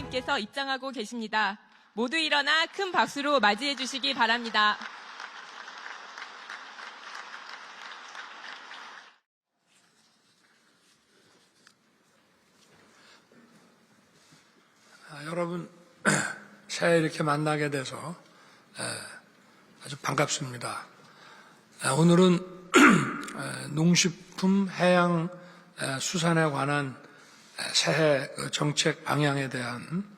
장관님께서 입장하고 계십니다. 모두 일어나 큰 박수로 맞이해 주시기 바랍니다. 여러분, 새해 이렇게 만나게 돼서 아주 반갑습니다. 오늘은 농식품, 해양, 수산에 관한 새해 정책 방향에 대한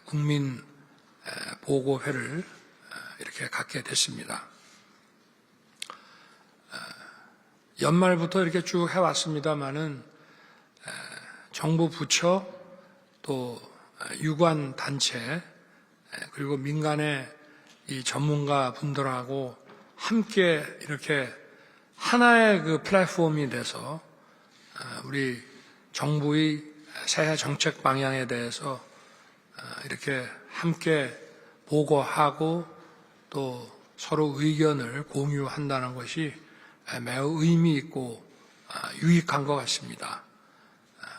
국민 보고회를 이렇게 갖게 됐습니다. 연말부터 이렇게 쭉 해왔습니다마는 정부 부처 또 유관 단체 그리고 민간의 이 전문가 분들하고 함께 이렇게 하나의 그 플랫폼이 돼서 우리 정부의 새해 정책 방향에 대해서 이렇게 함께 보고하고 또 서로 의견을 공유한다는 것이 매우 의미 있고 유익한 것 같습니다.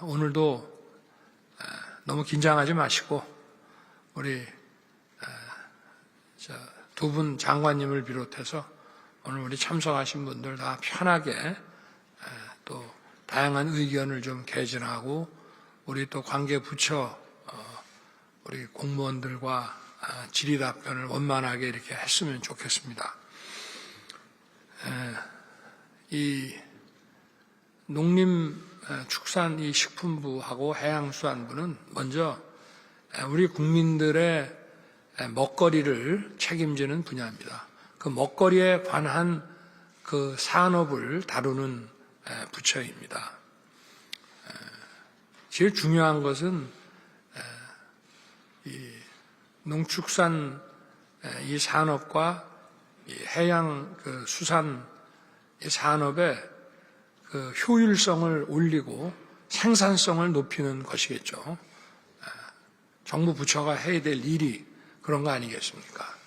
오늘도 너무 긴장하지 마시고 우리 두 분 장관님을 비롯해서 오늘 우리 참석하신 분들 다 편하게 또 다양한 의견을 좀 개진하고 우리 또 관계 부처 우리 공무원들과 질의 답변을 원만하게 이렇게 했으면 좋겠습니다. 이 농림축산 이 식품부하고 해양수산부는 먼저 우리 국민들의 먹거리를 책임지는 분야입니다. 그 먹거리에 관한 그 산업을 다루는 부처입니다. 제일 중요한 것은 이 농축산 이 산업과 이 해양 그 수산 이 산업의 그 효율성을 올리고 생산성을 높이는 것이겠죠. 정부 부처가 해야 될 일이 그런 거 아니겠습니까?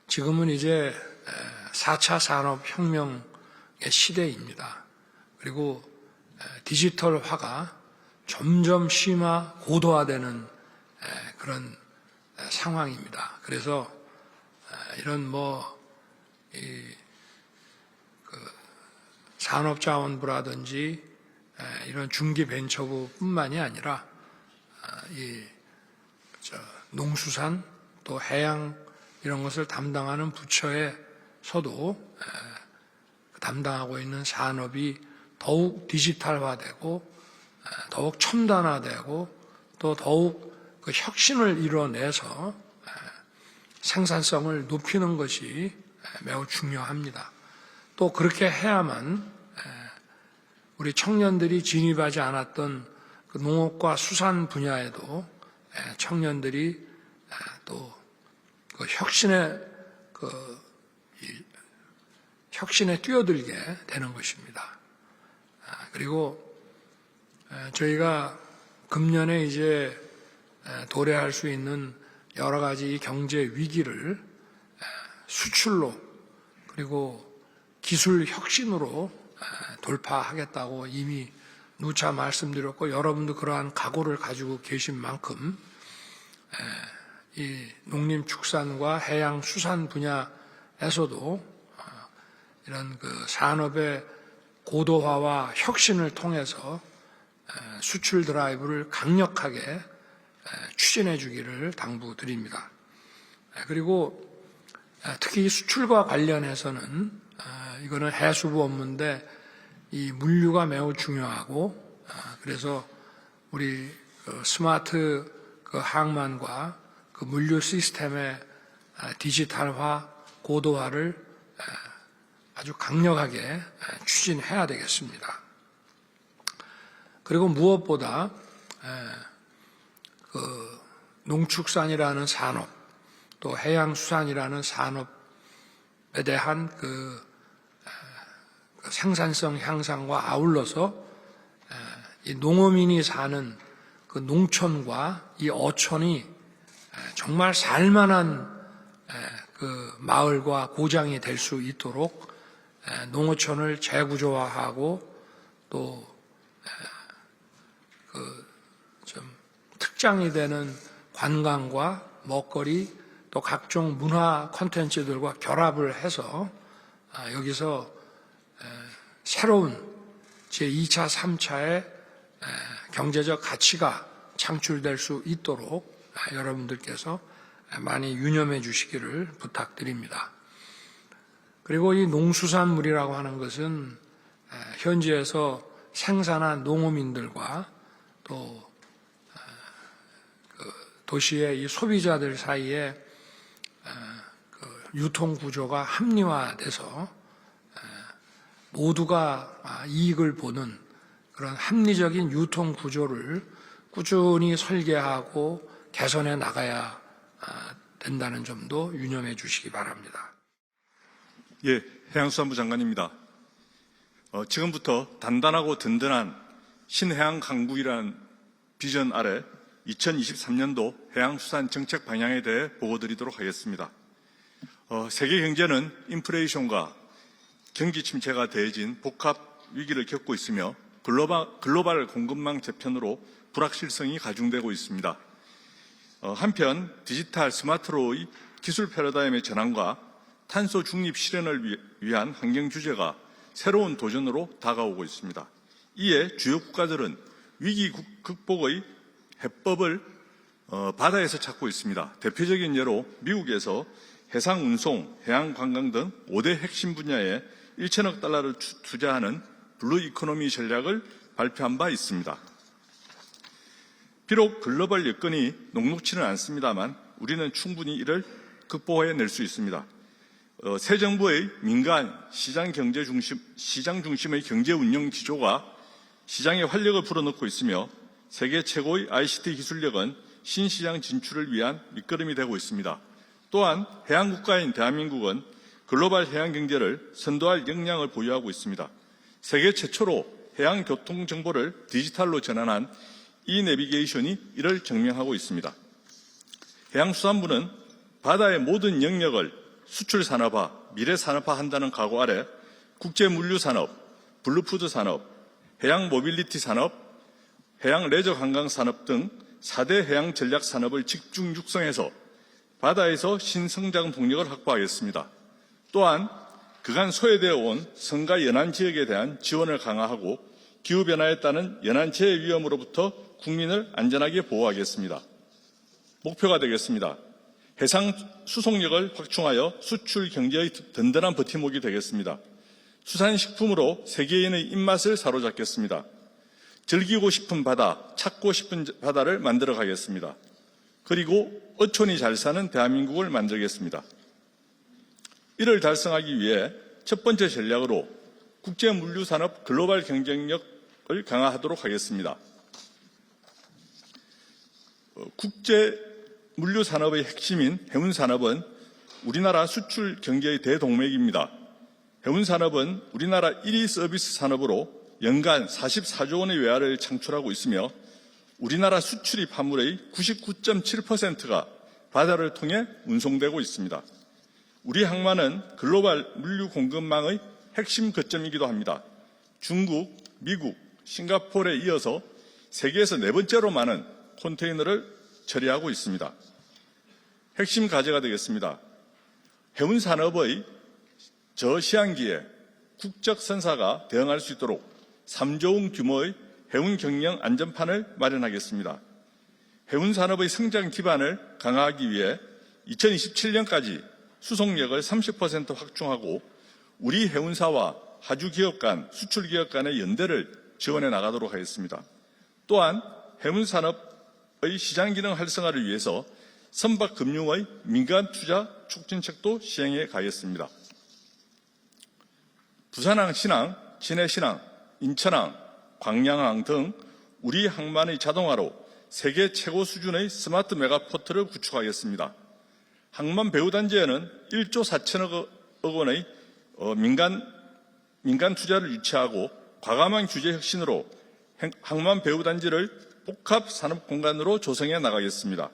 지금은 이제 4차 산업혁명의 시대입니다. 그리고 디지털화가 점점 고도화되는 그런 상황입니다. 그래서 이런 산업자원부라든지 이런 중기벤처부뿐만이 아니라 농수산 또 해양 이런 것을 담당하는 부처에서도 담당하고 있는 산업이 더욱 디지털화되고 더욱 첨단화되고 또 더욱 그 혁신을 이뤄내서 생산성을 높이는 것이 매우 중요합니다. 또 그렇게 해야만 우리 청년들이 진입하지 않았던 그 농업과 수산 분야에도 청년들이 또 그 혁신에 뛰어들게 되는 것입니다. 그리고 저희가 금년에 이제 도래할 수 있는 여러 가지 경제 위기를 수출로 그리고 기술 혁신으로 돌파하겠다고 이미 누차 말씀드렸고 여러분도 그러한 각오를 가지고 계신 만큼 이 농림축산과 해양수산 분야에서도 이런 그 산업의 고도화와 혁신을 통해서 수출 드라이브를 강력하게 추진해 주기를 당부드립니다. 그리고 특히 수출과 관련해서는 이거는 해수부 업무인데 이 물류가 매우 중요하고 그래서 우리 스마트 그 항만과 그 물류 시스템의 디지털화, 고도화를 아주 강력하게 추진해야 되겠습니다. 그리고 무엇보다 그 농축산이라는 산업, 또 해양수산이라는 산업에 대한 그 생산성 향상과 아울러서 이 농어민이 사는 그 농촌과 이 어촌이 정말 살만한 그 마을과 고장이 될 수 있도록 농어촌을 재구조화하고 또 좀 확장이 되는 관광과 먹거리 또 각종 문화 콘텐츠들과 결합을 해서 여기서 새로운 제2차, 3차의 경제적 가치가 창출될 수 있도록 여러분들께서 많이 유념해 주시기를 부탁드립니다. 그리고 이 농수산물이라고 하는 것은 현지에서 생산한 농어민들과 또 도시의 이 소비자들 사이에 유통 구조가 합리화돼서 모두가 이익을 보는 그런 합리적인 유통 구조를 꾸준히 설계하고 개선해 나가야 된다는 점도 유념해 주시기 바랍니다. 예, 해양수산부 장관입니다. 지금부터 단단하고 든든한 신해양 강국이라는 비전 아래 2023년도 해양수산 정책 방향에 대해 보고드리도록 하겠습니다. 세계 경제는 인플레이션과 경기 침체가 더해진 복합 위기를 겪고 있으며 글로벌 공급망 재편으로 불확실성이 가중되고 있습니다. 한편 디지털 스마트로의 기술 패러다임의 전환과 탄소 중립 실현을 위한 환경 규제가 새로운 도전으로 다가오고 있습니다. 이에 주요 국가들은 위기 극복의 해법을 바다에서 찾고 있습니다. 대표적인 예로 미국에서 해상 운송, 해양 관광 등 5대 핵심 분야에 1천억 달러를 투자하는 블루 이코노미 전략을 발표한 바 있습니다. 비록 글로벌 여건이 녹록치는 않습니다만 우리는 충분히 이를 극복해낼 수 있습니다. 새 정부의 민간 시장 중심의 경제 운영 기조가 시장에 활력을 불어넣고 있으며 세계 최고의 ICT 기술력은 신시장 진출을 위한 밑거름이 되고 있습니다. 또한 해양 국가인 대한민국은 글로벌 해양 경제를 선도할 역량을 보유하고 있습니다. 세계 최초로 해양 교통 정보를 디지털로 전환한 이내비게이션이 이를 증명하고 있습니다. 해양수산부는 바다의 모든 영역을 수출 산업화, 미래 산업화한다는 각오 아래 국제 물류 산업, 블루푸드 산업, 해양 모빌리티 산업, 해양 레저 관광 산업 등 4대 해양 전략 산업을 집중 육성해서 바다에서 신성장 동력을 확보하겠습니다. 또한 그간 소외되어 온 성과 연안 지역에 대한 지원을 강화하고 기후변화에 따른 연안 재해 위험으로부터 국민을 안전하게 보호하겠습니다. 목표가 되겠습니다. 해상 수송력을 확충하여 수출 경제의 든든한 버팀목이 되겠습니다. 수산식품으로 세계인의 입맛을 사로잡겠습니다. 즐기고 싶은 바다, 찾고 싶은 바다를 만들어 가겠습니다. 그리고 어촌이 잘 사는 대한민국을 만들겠습니다. 이를 달성하기 위해 첫 번째 전략으로 국제 물류 산업 글로벌 경쟁력을 강화하도록 하겠습니다. 국제 물류 산업의 핵심인 해운 산업은 우리나라 수출 경제의 대동맥입니다. 해운 산업은 우리나라 1위 서비스 산업으로 연간 44조 원의 외화를 창출하고 있으며 우리나라 수출입 화물의 99.7%가 바다를 통해 운송되고 있습니다. 우리 항만은 글로벌 물류 공급망의 핵심 거점이기도 합니다. 중국, 미국, 싱가포르에 이어서 세계에서 네 번째로 많은 컨테이너를 처리하고 있습니다. 핵심 과제가 되겠습니다. 해운 산업의 저시한기에 국적 선사가 대응할 수 있도록 3조 원 규모의 해운 경영 안전판을 마련하겠습니다. 해운 산업의 성장 기반을 강화하기 위해 2027년까지 수송력을 30% 확충하고 우리 해운사와 하주 기업 간, 수출 기업 간의 연대를 지원해 나가도록 하겠습니다. 또한 해운 산업의 시장 기능 활성화를 위해서 선박 금융의 민간 투자 촉진책도 시행해 가겠습니다. 부산항 신항, 진해신항, 인천항, 광양항 등 우리 항만의 자동화로 세계 최고 수준의 스마트 메가포트를 구축하겠습니다. 항만 배후단지에는 1조 4천억 원의 민간 투자를 유치하고 과감한 규제 혁신으로 항만 배후단지를 복합 산업 공간으로 조성해 나가겠습니다.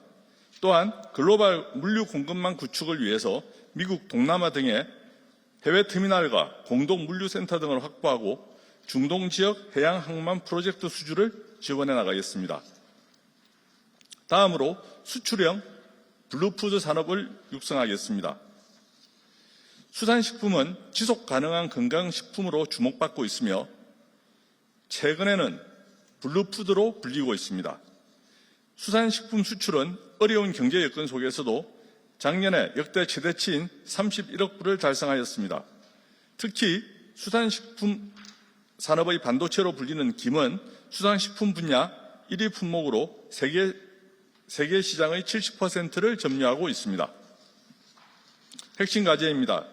또한 글로벌 물류 공급망 구축을 위해서 미국 동남아 등의 해외 터미널과 공동 물류센터 등을 확보하고 중동 지역 해양 항만 프로젝트 수주를 지원해 나가겠습니다. 다음으로 수출형 블루푸드 산업을 육성하겠습니다. 수산식품은 지속 가능한 건강식품으로 주목받고 있으며 최근에는 블루푸드로 불리고 있습니다. 수산식품 수출은 어려운 경제 여건 속에서도 작년에 역대 최대치인 31억 불을 달성하였습니다. 특히 수산식품 산업의 반도체로 불리는 김은 수산식품 분야 1위 품목으로 세계 시장의 70%를 점유하고 있습니다. 핵심 과제입니다.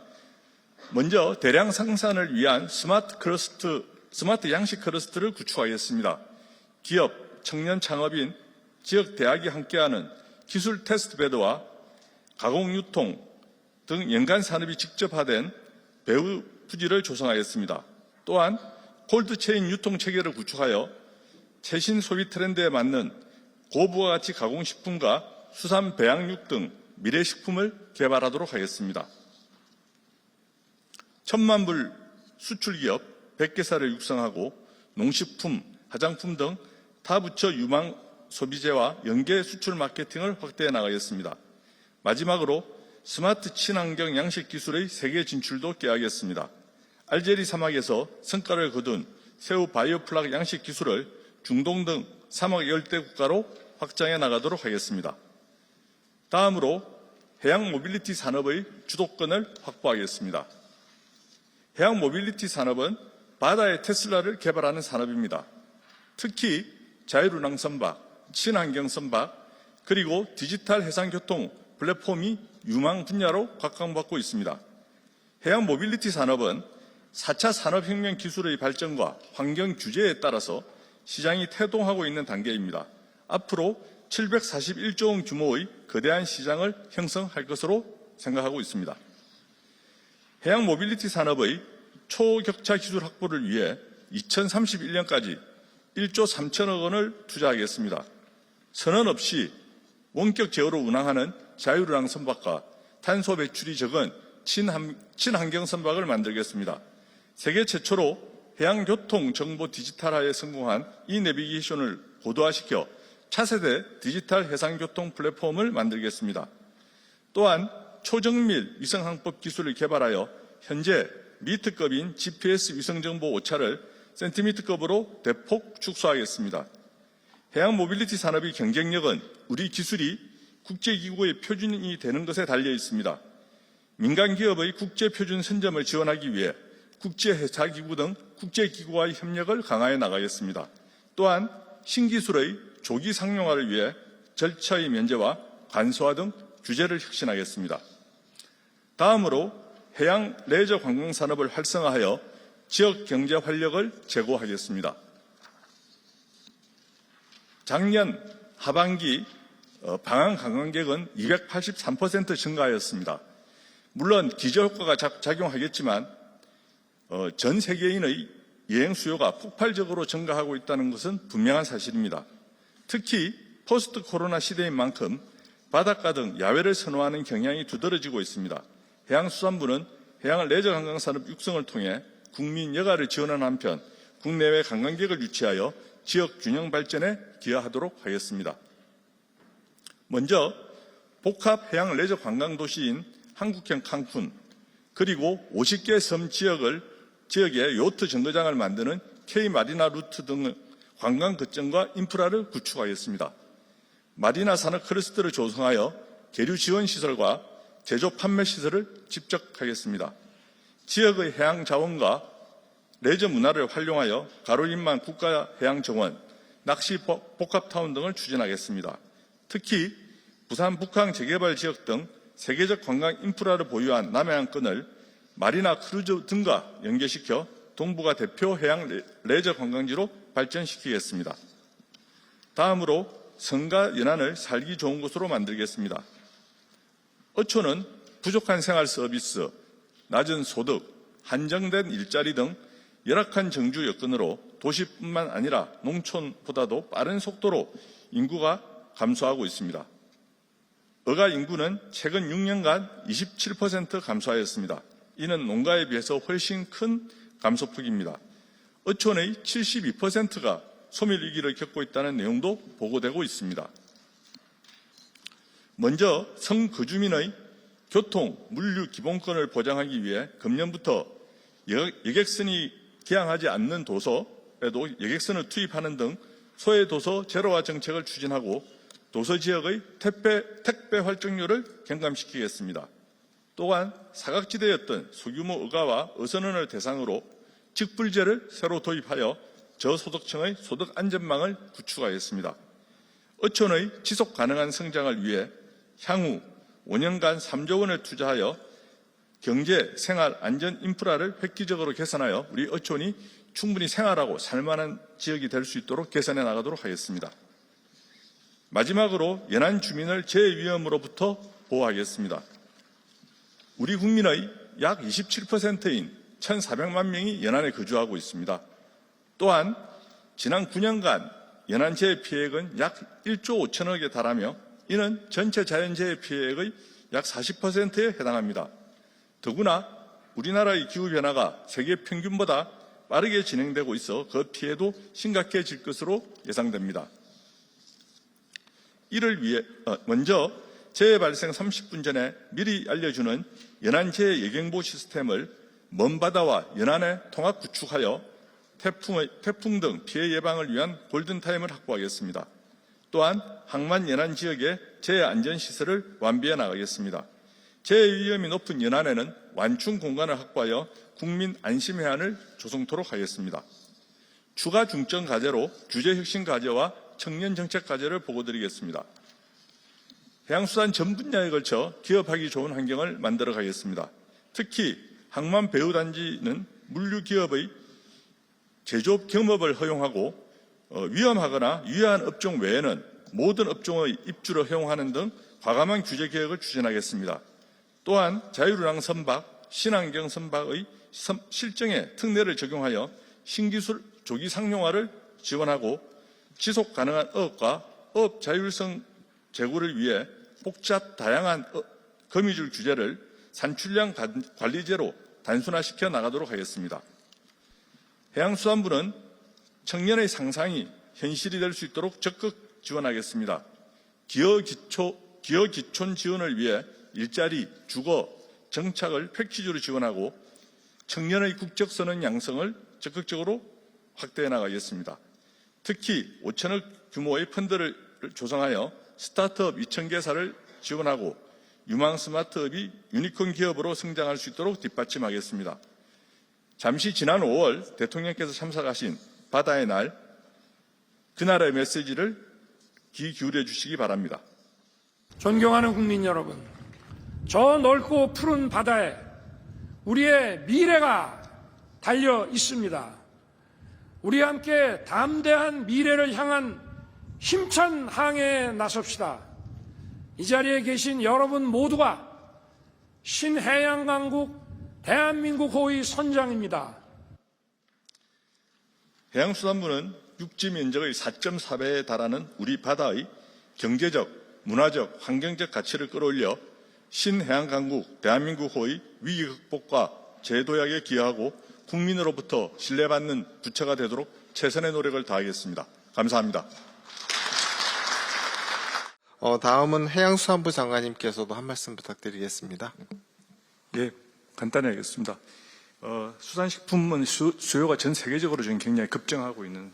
먼저 대량 생산을 위한 스마트 양식 클러스터를 구축하겠습니다. 기업, 청년 창업인, 지역 대학이 함께하는 기술 테스트베드와 가공 유통 등 연간 산업이 직접화된 배후 부지를 조성하겠습니다. 또한 콜드체인 유통 체계를 구축하여 최신 소비 트렌드에 맞는 고부가가치 가공식품과 수산 배양육 등 미래식품을 개발하도록 하겠습니다. 1000만 불 수출기업 100개사를 육성하고 농식품, 화장품 등 타부처 유망 소비재와 연계 수출 마케팅을 확대해 나가겠습니다. 마지막으로 스마트 친환경 양식 기술의 세계 진출도 꾀하겠습니다. 알제리 사막에서 성과를 거둔 새우 바이오플락 양식 기술을 중동 등 사막 열대 국가로 확장해 나가도록 하겠습니다. 다음으로 해양 모빌리티 산업의 주도권을 확보하겠습니다. 해양 모빌리티 산업은 바다의 테슬라를 개발하는 산업입니다. 특히 자율운항 선박, 친환경 선박, 그리고 디지털 해상교통 플랫폼이 유망 분야로 각광받고 있습니다. 해양 모빌리티 산업은 4차 산업혁명 기술의 발전과 환경 규제에 따라서 시장이 태동하고 있는 단계입니다. 앞으로 741조 원 규모의 거대한 시장을 형성할 것으로 생각하고 있습니다. 해양 모빌리티 산업의 초격차 기술 확보를 위해 2031년까지 1조 3천억 원을 투자하겠습니다. 선언 없이 원격 제어로 운항하는 자율운항 선박과 탄소 배출이 적은 친환경 선박을 만들겠습니다. 세계 최초로 해양교통 정보 디지털화에 성공한 이 내비게이션을 고도화시켜 차세대 디지털 해상교통 플랫폼을 만들겠습니다. 또한 초정밀 위성항법 기술을 개발하여 현재 미터급인 GPS 위성정보 오차를 센티미터급으로 대폭 축소하겠습니다. 해양 모빌리티 산업의 경쟁력은 우리 기술이 국제기구의 표준이 되는 것에 달려 있습니다. 민간 기업의 국제표준 선점을 지원하기 위해 국제해사기구 등 국제기구와의 협력을 강화해 나가겠습니다. 또한 신기술의 조기 상용화를 위해 절차의 면제와 간소화 등 규제를 혁신하겠습니다. 다음으로 해양 레저 관광 산업을 활성화하여 지역 경제 활력을 제고하겠습니다. 작년 하반기 방한 관광객은 283% 증가하였습니다. 물론 기저효과가 작용하겠지만 전 세계인의 여행 수요가 폭발적으로 증가하고 있다는 것은 분명한 사실입니다. 특히 포스트 코로나 시대인 만큼 바닷가 등 야외를 선호하는 경향이 두드러지고 있습니다. 해양수산부는 해양 레저 관광산업 육성을 통해 국민 여가를 지원하는 한편 국내외 관광객을 유치하여 지역 균형 발전에 기여하도록 하겠습니다. 먼저 복합 해양 레저 관광 도시인 한국형 칸쿤 그리고 50개 섬 지역에 요트 정거장을 만드는 K마리나 루트 등 관광 거점과 인프라를 구축하겠습니다. 마리나 산업 클러스터를 조성하여 계류 지원 시설과 제조 판매 시설을 집적하겠습니다. 지역의 해양 자원과 레저 문화를 활용하여 가로인만 국가해양정원, 낚시 복합타운 등을 추진하겠습니다. 특히 부산 북항 재개발 지역 등 세계적 관광 인프라를 보유한 남해안권을 마리나 크루즈 등과 연계시켜 동북아 대표 해양 레저 관광지로 발전시키겠습니다. 다음으로 성과 연안을 살기 좋은 곳으로 만들겠습니다. 어초는 부족한 생활 서비스, 낮은 소득, 한정된 일자리 등 열악한 정주 여건으로 도시뿐만 아니라 농촌보다도 빠른 속도로 인구가 감소하고 있습니다. 어가 인구는 최근 6년간 27% 감소하였습니다. 이는 농가에 비해서 훨씬 큰 감소폭입니다. 어촌의 72%가 소멸 위기를 겪고 있다는 내용도 보고되고 있습니다. 먼저 성거주민의 교통, 물류 기본권을 보장하기 위해 금년부터 여객선이 개항하지 않는 도서에도 여객선을 투입하는 등 소외도서 제로화 정책을 추진하고 도서지역의 택배 활정률을 경감시키겠습니다. 또한 사각지대였던 소규모 어가와 어선원을 대상으로 직불제를 새로 도입하여 저소득층의 소득 안전망을 구축하였습니다. 어촌의 지속 가능한 성장을 위해 향후 5년간 3조 원을 투자하여 경제, 생활, 안전 인프라를 획기적으로 개선하여 우리 어촌이 충분히 생활하고 살만한 지역이 될 수 있도록 개선해 나가도록 하겠습니다. 마지막으로 연안 주민을 재위험으로부터 보호하겠습니다. 우리 국민의 약 27%인 1,400만 명이 연안에 거주하고 있습니다. 또한 지난 9년간 연안 재해 피해액은 약 1조 5천억에 달하며 이는 전체 자연재해 피해액의 약 40%에 해당합니다. 더구나 우리나라의 기후변화가 세계 평균보다 빠르게 진행되고 있어 그 피해도 심각해질 것으로 예상됩니다. 이를 위해 먼저 재해 발생 30분 전에 미리 알려주는 연안재해 예경보 시스템을 먼바다와 연안에 통합 구축하여 태풍 등 피해 예방을 위한 골든타임을 확보하겠습니다. 또한 항만 연안 지역의 재해 안전시설을 완비해 나가겠습니다. 재해 위험이 높은 연안에는 완충 공간을 확보하여 국민 안심 해안을 조성토록 하겠습니다. 추가 중점 과제로 규제 혁신 과제와 청년 정책 과제를 보고드리겠습니다. 해양수산 전 분야에 걸쳐 기업하기 좋은 환경을 만들어 가겠습니다. 특히 항만 배후단지는 물류기업의 제조업 경업을 허용하고 위험하거나 유해한 업종 외에는 모든 업종의 입주를 허용하는 등 과감한 규제 개혁을 추진하겠습니다. 또한 자유run항 선박, 신환경 선박의 실정에 특례를 적용하여 신기술 조기 상용화를 지원하고 지속 가능한 어업과 어업 자율성 제고를 위해 복잡 다양한 거미줄 규제를 산출량 관리제로 단순화시켜 나가도록 하겠습니다. 해양수산부는 청년의 상상이 현실이 될 수 있도록 적극 지원하겠습니다. 기여기촌 지원을 위해 일자리, 주거, 정착을 패키지로 지원하고 청년의 국적선언 양성을 적극적으로 확대해 나가겠습니다. 특히 5천억 규모의 펀드를 조성하여 스타트업 2,000개사를 지원하고 유망 스마트업이 유니콘 기업으로 성장할 수 있도록 뒷받침하겠습니다. 잠시 지난 5월 대통령께서 참석하신 바다의 날, 그날의 메시지를 귀 기울여 주시기 바랍니다. 존경하는 국민 여러분, 저 넓고 푸른 바다에 우리의 미래가 달려 있습니다. 우리 함께 담대한 미래를 향한 힘찬 항해에 나섭시다. 이 자리에 계신 여러분 모두가 신해양강국 대한민국 호의 선장입니다. 해양수산부는 육지 면적의 4.4배에 달하는 우리 바다의 경제적, 문화적, 환경적 가치를 끌어올려 신해양강국 대한민국 호의 위기 극복과 재도약에 기여하고 국민으로부터 신뢰받는 부처가 되도록 최선의 노력을 다하겠습니다. 감사합니다. 다음은 해양수산부 장관님께서도 한 말씀 부탁드리겠습니다. 예, 간단히 하겠습니다. 수산식품은 수요가 전 세계적으로 지금 굉장히 급증하고 있는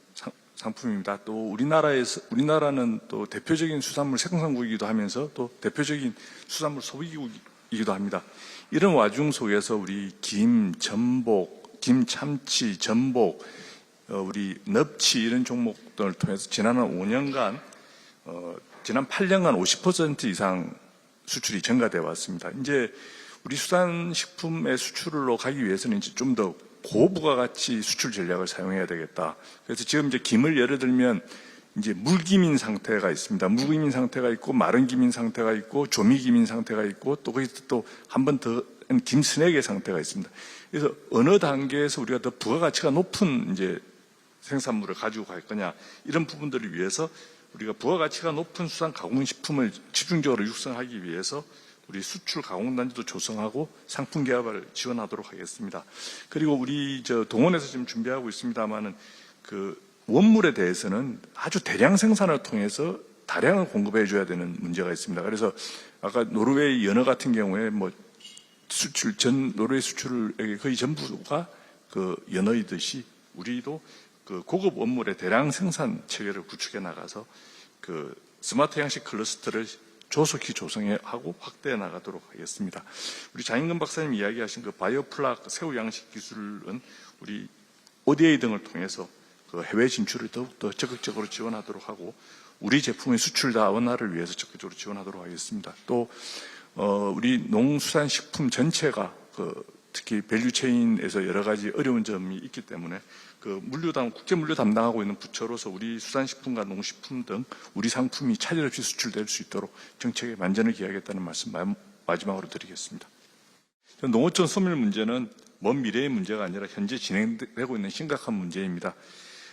상품입니다. 또 우리나라는 또 대표적인 수산물 생산국이기도 하면서 또 대표적인 수산물 소비국이기도 합니다. 이런 와중 속에서 우리 김, 전복, 김, 참치, 전복, 우리 넙치 이런 종목들을 통해서 지난 5년간 지난 8년간 50% 이상 수출이 증가되어 왔습니다. 이제 우리 수산식품의 수출로 가기 위해서는 이제 좀 더 고부가가치 수출 전략을 사용해야 되겠다. 그래서 지금 이제 김을 예를 들면 이제 물김인 상태가 있습니다. 물김인 상태가 있고 마른 김인 상태가 있고 조미김인 상태가 있고 또 거기서 또 한 번 더 김스낵의 상태가 있습니다. 그래서 어느 단계에서 우리가 더 부가가치가 높은 이제 생산물을 가지고 갈 거냐 이런 부분들을 위해서 우리가 부가가치가 높은 수산 가공식품을 집중적으로 육성하기 위해서 우리 수출 가공단지도 조성하고 상품 개발을 지원하도록 하겠습니다. 그리고 우리 동원에서 지금 준비하고 있습니다만은 그 원물에 대해서는 아주 대량 생산을 통해서 다량을 공급해 줘야 되는 문제가 있습니다. 그래서 아까 노르웨이 연어 같은 경우에 뭐 노르웨이 수출의 거의 전부가 그 연어이듯이 우리도 그 고급 원물의 대량 생산 체계를 구축해 나가서 그 스마트 양식 클러스터를 조속히 조성하고 확대해 나가도록 하겠습니다. 우리 장인근 박사님 이야기하신 그 바이오플락 새우 양식 기술은 우리 ODA 등을 통해서 그 해외 진출을 더욱더 적극적으로 지원하도록 하고 우리 제품의 수출 다원화를 위해서 적극적으로 지원하도록 하겠습니다. 또 우리 농수산식품 전체가 특히 밸류체인에서 여러 가지 어려운 점이 있기 때문에 국제 물류 담당하고 있는 부처로서 우리 수산식품과 농식품 등 우리 상품이 차질 없이 수출될 수 있도록 정책에 만전을 기하겠다는 말씀 마지막으로 드리겠습니다. 농어촌 소멸 문제는 먼 미래의 문제가 아니라 현재 진행되고 있는 심각한 문제입니다.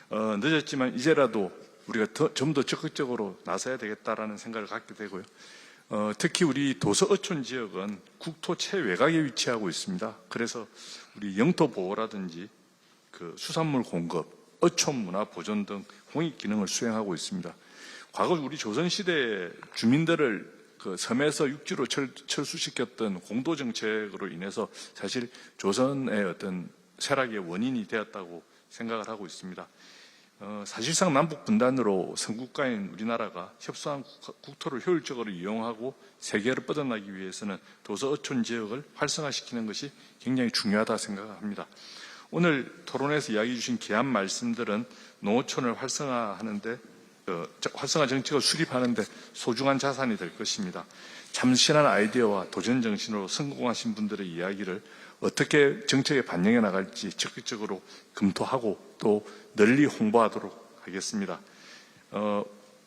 늦었지만 이제라도 우리가 좀 더 적극적으로 나서야 되겠다라는 생각을 갖게 되고요. 특히 우리 도서 어촌 지역은 국토 최외곽에 위치하고 있습니다. 그래서 우리 영토 보호라든지 그 수산물 공급, 어촌 문화 보존 등 공익 기능을 수행하고 있습니다. 과거 우리 조선시대 주민들을 그 섬에서 육지로 철수시켰던 공도 정책으로 인해서 사실 조선의 어떤 쇠락의 원인이 되었다고 생각을 하고 있습니다. 사실상 남북 분단으로 선국가인 우리나라가 협소한 국토를 효율적으로 이용하고 세계로 뻗어나기 위해서는 도서 어촌 지역을 활성화시키는 것이 굉장히 중요하다 생각합니다. 오늘 토론에서 이야기해 주신 귀한 말씀들은 농어촌을 활성화하는데 활성화 정책을 수립하는데 소중한 자산이 될 것입니다. 참신한 아이디어와 도전 정신으로 성공하신 분들의 이야기를 어떻게 정책에 반영해 나갈지 적극적으로 검토하고 또 널리 홍보하도록 하겠습니다.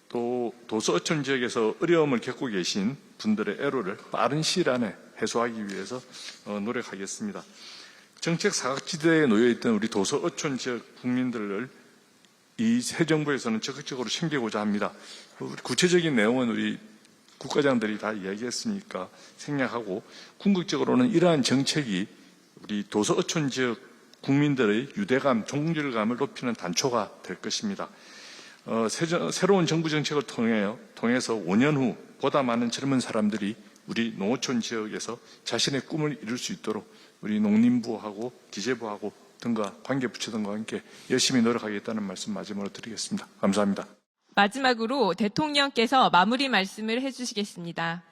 또 도서 어촌 지역에서 어려움을 겪고 계신 분들의 애로를 빠른 시일 안에 해소하기 위해서 노력하겠습니다. 정책 사각지대에 놓여있던 우리 도서 어촌 지역 국민들을 이 새 정부에서는 적극적으로 챙기고자 합니다. 구체적인 내용은 우리 국가장들이 다 이야기했으니까 생략하고 궁극적으로는 이러한 정책이 우리 도서 어촌 지역 국민들의 유대감, 종질감을 높이는 단초가 될 것입니다. 새로운 정부 정책을 통해서 5년 후 보다 많은 젊은 사람들이 우리 농어촌 지역에서 자신의 꿈을 이룰 수 있도록 우리 농림부하고 기재부하고 등과 관계부처 등과 함께 열심히 노력하겠다는 말씀 마지막으로 드리겠습니다. 감사합니다. 마지막으로 대통령께서 마무리 말씀을 해주시겠습니다.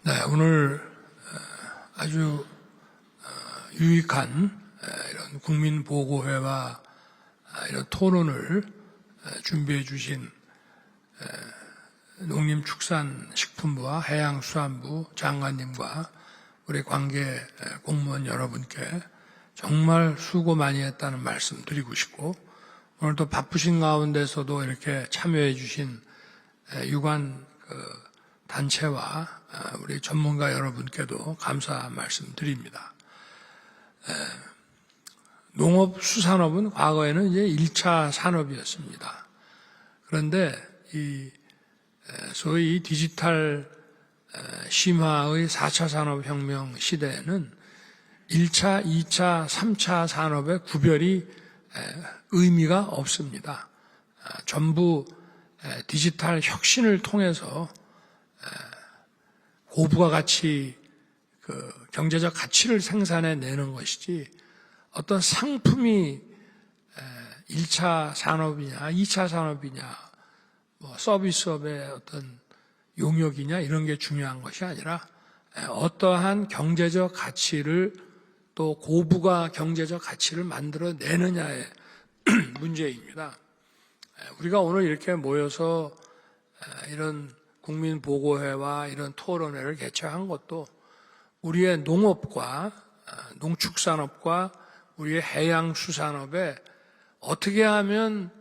네, 오늘 아주 유익한 이런 국민보고회와 이런 토론을 준비해 주신 농림축산식품부와 해양수산부 장관님과 우리 관계 공무원 여러분께 정말 수고 많이 했다는 말씀 드리고 싶고 오늘 또 바쁘신 가운데서도 이렇게 참여해 주신 유관 단체와 우리 전문가 여러분께도 감사 말씀 드립니다. 농업수산업은 과거에는 이제 1차 산업이었습니다. 그런데 이 소위 디지털 심화의 4차 산업혁명 시대에는 1차, 2차, 3차 산업의 구별이 의미가 없습니다. 전부 디지털 혁신을 통해서 고부가 가치, 경제적 가치를 생산해 내는 것이지 어떤 상품이 1차 산업이냐, 2차 산업이냐, 뭐 서비스업의 어떤 용역이냐 이런 게 중요한 것이 아니라 어떠한 경제적 가치를 또 고부가 경제적 가치를 만들어내느냐의 문제입니다. 우리가 오늘 이렇게 모여서 이런 국민보고회와 이런 토론회를 개최한 것도 우리의 농업과 농축산업과 우리의 해양수산업에 어떻게 하면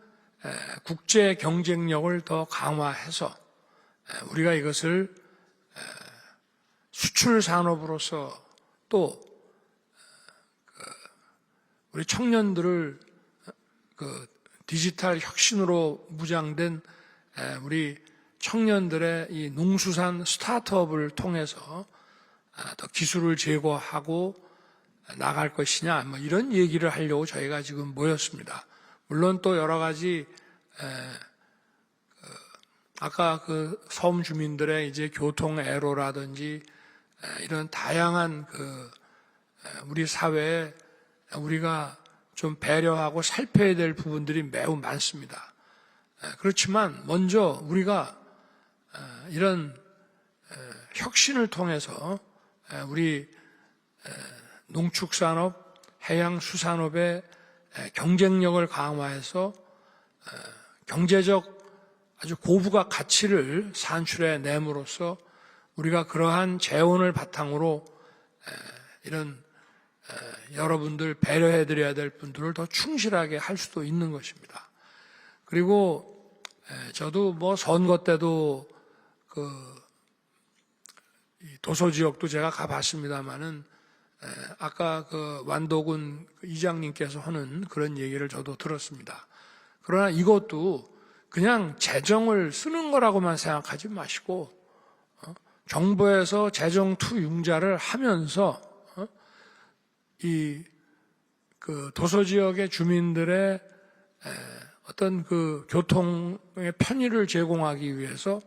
국제 경쟁력을 더 강화해서 우리가 이것을 수출 산업으로서 또 우리 청년들을 디지털 혁신으로 무장된 우리 청년들의 이 농수산 스타트업을 통해서 더 기술을 제고하고 나갈 것이냐 뭐 이런 얘기를 하려고 저희가 지금 모였습니다. 물론 또 여러 가지 아까 그 섬 주민들의 이제 교통 애로라든지 이런 다양한 우리 사회에 우리가 좀 배려하고 살펴야 될 부분들이 매우 많습니다. 그렇지만 먼저 우리가 이런 혁신을 통해서 우리 농축산업, 해양수산업의 경쟁력을 강화해서 경제적 아주 고부가 가치를 산출해 내므로써 우리가 그러한 재원을 바탕으로 이런 여러분들 배려해 드려야 될 분들을 더 충실하게 할 수도 있는 것입니다. 그리고 저도 뭐 선거 때도 도서 지역도 제가 가봤습니다만은 아까 완도군 이장님께서 하는 그런 얘기를 저도 들었습니다. 그러나 이것도 그냥 재정을 쓰는 거라고만 생각하지 마시고 정부에서 재정 투융자를 하면서 도서 지역의 주민들의 어떤 교통의 편의를 제공하기 위해서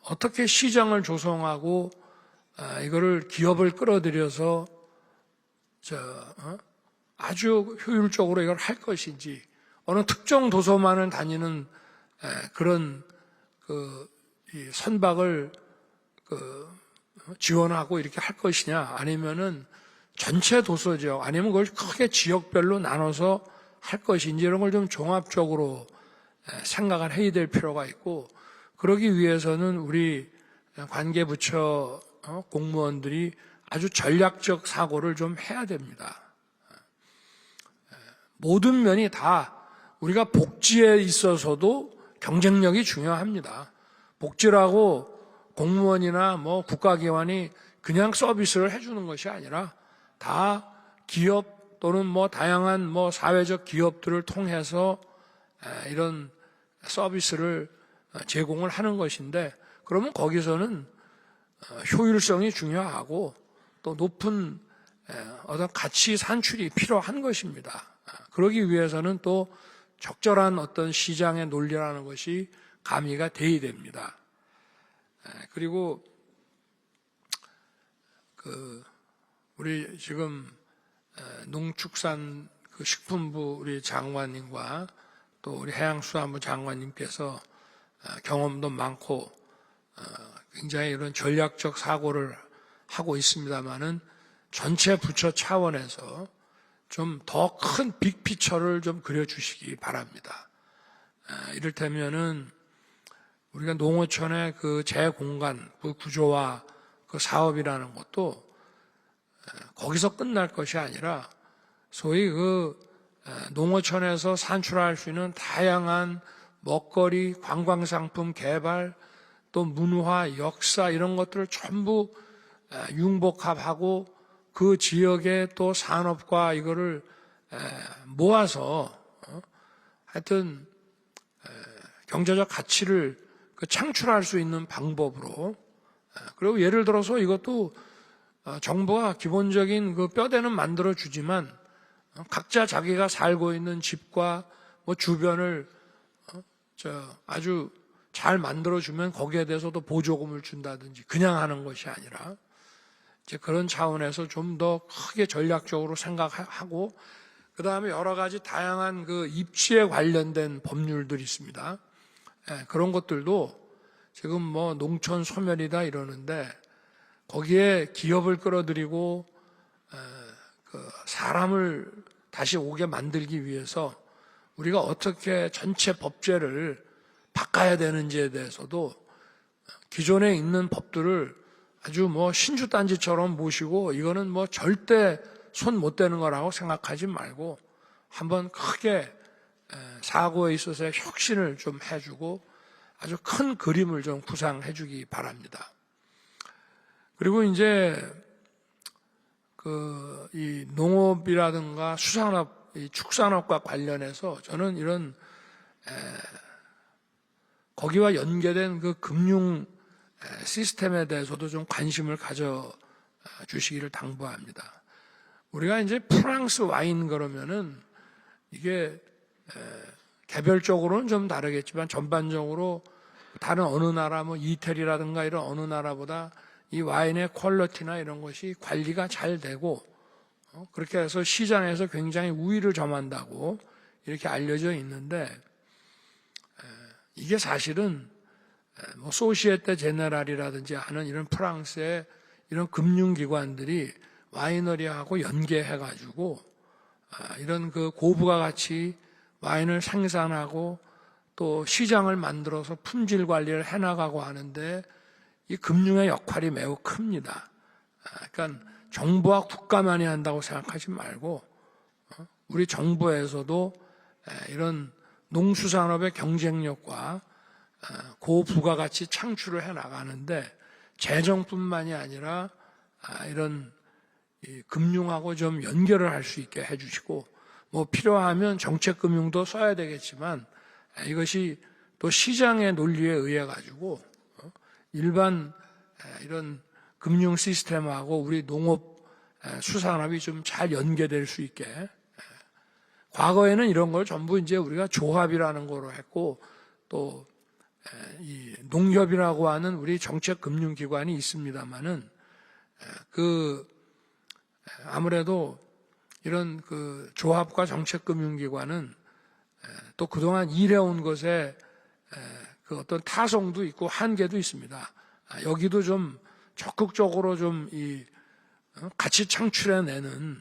어떻게 시장을 조성하고 이거를 기업을 끌어들여서 아주 효율적으로 이걸 할 것인지, 어느 특정 도서만을 다니는 그런 이 선박을 지원하고 이렇게 할 것이냐, 아니면은 전체 도서 지역, 아니면 그걸 크게 지역별로 나눠서 할 것인지, 이런 걸 좀 종합적으로 생각을 해야 될 필요가 있고, 그러기 위해서는 우리 관계부처 공무원들이 아주 전략적 사고를 좀 해야 됩니다. 모든 면이 다 우리가 복지에 있어서도 경쟁력이 중요합니다. 복지라고 공무원이나 뭐 국가기관이 그냥 서비스를 해주는 것이 아니라 다 기업 또는 뭐 다양한 뭐 사회적 기업들을 통해서 이런 서비스를 제공을 하는 것인데, 그러면 거기서는 효율성이 중요하고 또 높은 어떤 가치 산출이 필요한 것입니다. 그러기 위해서는 또 적절한 어떤 시장의 논리라는 것이 가미가 돼야 됩니다. 그리고 우리 지금 농축산 식품부 우리 장관님과 또 우리 해양수산부 장관님께서 경험도 많고 굉장히 이런 전략적 사고를 하고 있습니다만은 전체 부처 차원에서 좀 더 큰 빅피처를 좀 그려주시기 바랍니다. 이를테면은 우리가 농어촌의 재공간, 구조화, 사업이라는 것도 거기서 끝날 것이 아니라 소위 농어촌에서 산출할 수 있는 다양한 먹거리, 관광상품 개발, 또 문화, 역사 이런 것들을 전부 융복합하고 그 지역의 또 산업과 이거를 모아서 하여튼 경제적 가치를 창출할 수 있는 방법으로, 그리고 예를 들어서 이것도 정부가 기본적인 뼈대는 만들어 주지만 각자 자기가 살고 있는 집과 뭐 주변을 아주 잘 만들어주면 거기에 대해서도 보조금을 준다든지 그냥 하는 것이 아니라 이제 그런 차원에서 좀 더 크게 전략적으로 생각하고, 그 다음에 여러 가지 다양한 입지에 관련된 법률들이 있습니다. 그런 것들도 지금 뭐 농촌 소멸이다 이러는데 거기에 기업을 끌어들이고 사람을 다시 오게 만들기 위해서 우리가 어떻게 전체 법제를 바꿔야 되는지에 대해서도 기존에 있는 법들을 아주 뭐 신주단지처럼 모시고 이거는 뭐 절대 손 못 대는 거라고 생각하지 말고 한번 크게 사고에 있어서의 혁신을 좀 해주고 아주 큰 그림을 좀 구상해 주기 바랍니다. 그리고 이제 이 농업이라든가 수산업, 이 축산업과 관련해서 저는 이런 거기와 연계된 금융 시스템에 대해서도 좀 관심을 가져 주시기를 당부합니다. 우리가 이제 프랑스 와인 그러면은 이게 개별적으로는 좀 다르겠지만 전반적으로 다른 어느 나라 뭐 이태리라든가 이런 어느 나라보다 이 와인의 퀄리티나 이런 것이 관리가 잘 되고 그렇게 해서 시장에서 굉장히 우위를 점한다고 이렇게 알려져 있는데 이게 사실은 뭐 소시에테 제네랄이라든지 하는 이런 프랑스의 이런 금융기관들이 와이너리하고 연계해가지고 이런 그 고부가 가치 와인을 생산하고 또 시장을 만들어서 품질 관리를 해나가고 하는데 이 금융의 역할이 매우 큽니다. 그러니까 정부와 국가만이 한다고 생각하지 말고 우리 정부에서도 이런 농수산업의 경쟁력과 고부가가치 창출을 해나가는데 재정뿐만이 아니라 이런 금융하고 좀 연결을 할 수 있게 해주시고 뭐 필요하면 정책금융도 써야 되겠지만 이것이 또 시장의 논리에 의해 가지고 일반 이런 금융 시스템하고 우리 농업 수산업이 좀 잘 연계될 수 있게 과거에는 이런 걸 전부 이제 우리가 조합이라는 거로 했고 또 이 농협이라고 하는 우리 정책금융기관이 있습니다만은 아무래도 이런 그 조합과 정책금융기관은 또 그동안 일해온 것에 그 어떤 타성도 있고 한계도 있습니다. 여기도 좀 적극적으로 좀 이 가치 창출해내는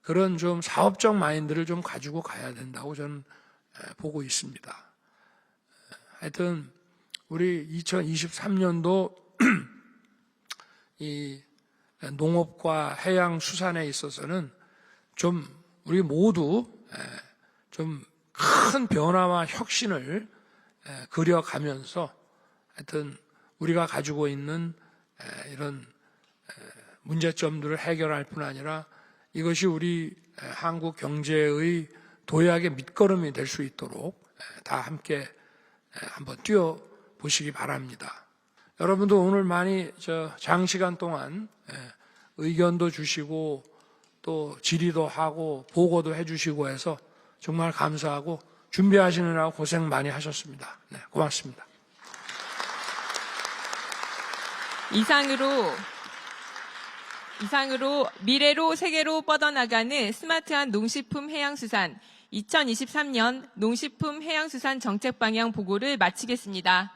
그런 좀 사업적 마인드를 좀 가지고 가야 된다고 저는 보고 있습니다. 하여튼 우리 2023년도 이 농업과 해양수산에 있어서는 좀 우리 모두 좀 큰 변화와 혁신을 그려가면서 하여튼 우리가 가지고 있는 이런 문제점들을 해결할 뿐 아니라 이것이 우리 한국 경제의 도약의 밑거름이 될 수 있도록 다 함께 한번 뛰어보시기 바랍니다. 여러분도 오늘 많이 장시간 동안 의견도 주시고 또 질의도 하고 보고도 해주시고 해서 정말 감사하고 준비하시느라고 고생 많이 하셨습니다. 네, 고맙습니다. 이상으로 미래로 세계로 뻗어나가는 스마트한 농식품 해양수산 2023년 농식품 해양수산 정책 방향 보고를 마치겠습니다.